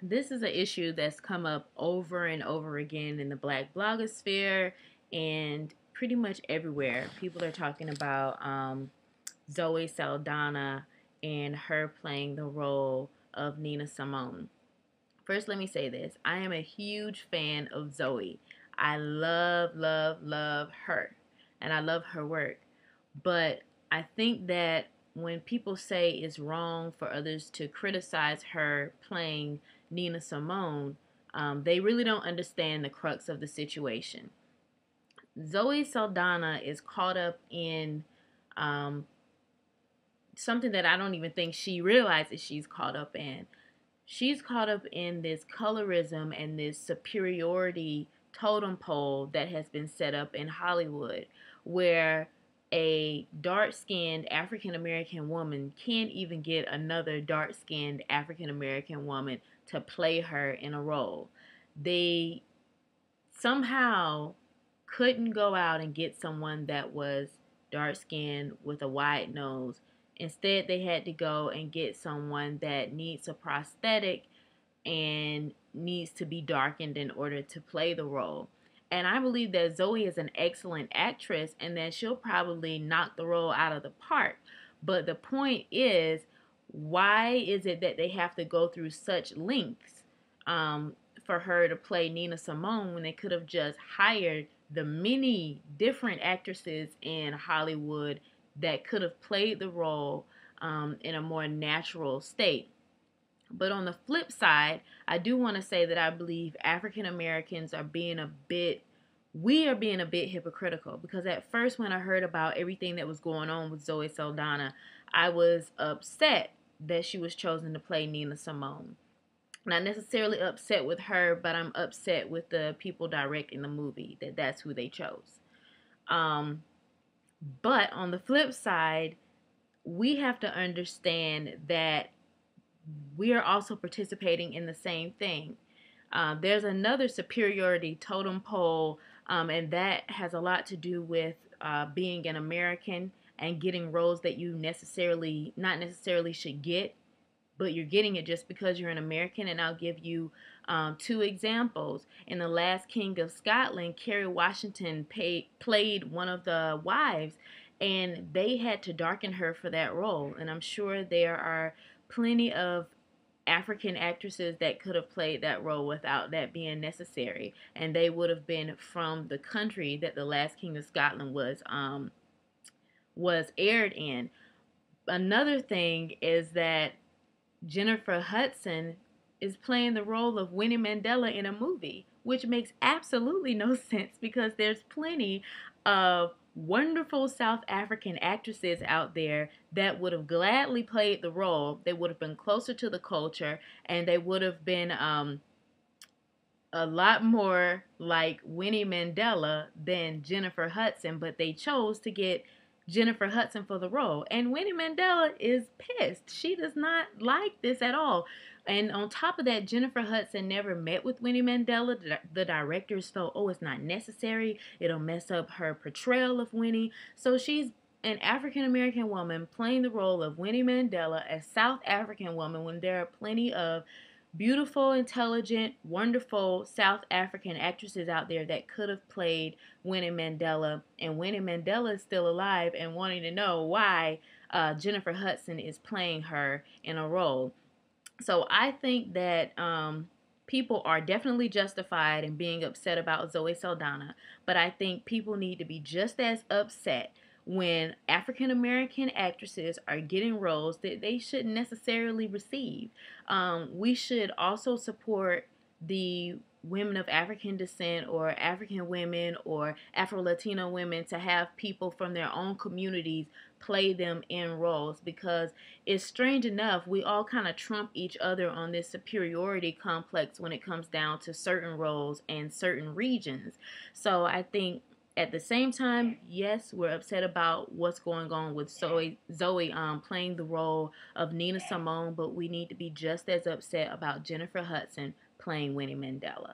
this is an issue that's come up over and over again in the Black blogosphere and pretty much everywhere. People are talking about Zoe Saldana and her playing the role of Nina Simone. First, let me say this. I am a huge fan of Zoe. I love, love, love her. And I love her work. But I think that when people say it's wrong for others to criticize her playing Nina Simone, they really don't understand the crux of the situation. Zoe Saldana is caught up in um, something that I don't even think she realizes she's caught up in. She's caught up in this colorism and this superiority totem pole that has been set up in Hollywood, where a dark skinned African American woman can't even get another dark skinned African American woman to play her in a role. They somehow couldn't go out and get someone that was dark skinned with a wide nose. Instead, they had to go and get someone that needs a prosthetic and needs to be darkened in order to play the role. And I believe that Zoe is an excellent actress and that she'll probably knock the role out of the park. But the point is, why is it that they have to go through such lengths for her to play Nina Simone when they could have just hired the many different actresses in Hollywood that could have played the role in a more natural state? But on the flip side, I do want to say that I believe African Americans are we are being a bit hypocritical, because at first when I heard about everything that was going on with Zoe Saldana, I was upset that she was chosen to play Nina Simone. Not necessarily upset with her, but I'm upset with the people directing the movie that that's who they chose. Um, but on the flip side, we have to understand that we are also participating in the same thing. There's another superiority totem pole, and that has a lot to do with being an American and getting roles that you not necessarily should get, but you're getting it just because you're an American. And I'll give you two examples. In The Last King of Scotland, Kerry Washington played one of the wives, and they had to darken her for that role. And I'm sure there are plenty of African actresses that could have played that role without that being necessary, and they would have been from the country that The Last King of Scotland was aired in. Another thing is that Jennifer Hudson is playing the role of Winnie Mandela in a movie, which makes absolutely no sense because there's plenty of wonderful South African actresses out there that would have gladly played the role. They would have been closer to the culture, and they would have been a lot more like Winnie Mandela than Jennifer Hudson, but they chose to get Jennifer Hudson for the role. And Winnie Mandela is pissed. She does not like this at all. And on top of that, Jennifer Hudson never met with Winnie Mandela. The directors felt, oh, it's not necessary. It'll mess up her portrayal of Winnie. So she's an African American woman playing the role of Winnie Mandela, a South African woman, when there are plenty of beautiful, intelligent, wonderful South African actresses out there that could have played Winnie Mandela, and Winnie Mandela is still alive and wanting to know why Jennifer Hudson is playing her in a role. So I think that people are definitely justified in being upset about Zoe Saldana, but I think people need to be just as upset when African American actresses are getting roles that they shouldn't necessarily receive. We should also support the women of African descent or African women or Afro-Latino women to have people from their own communities play them in roles, because it's strange enough, we all kind of trump each other on this superiority complex when it comes down to certain roles and certain regions. So I think at the same time, yes, we're upset about what's going on with Zoe playing the role of Nina Simone, but we need to be just as upset about Jennifer Hudson playing Winnie Mandela.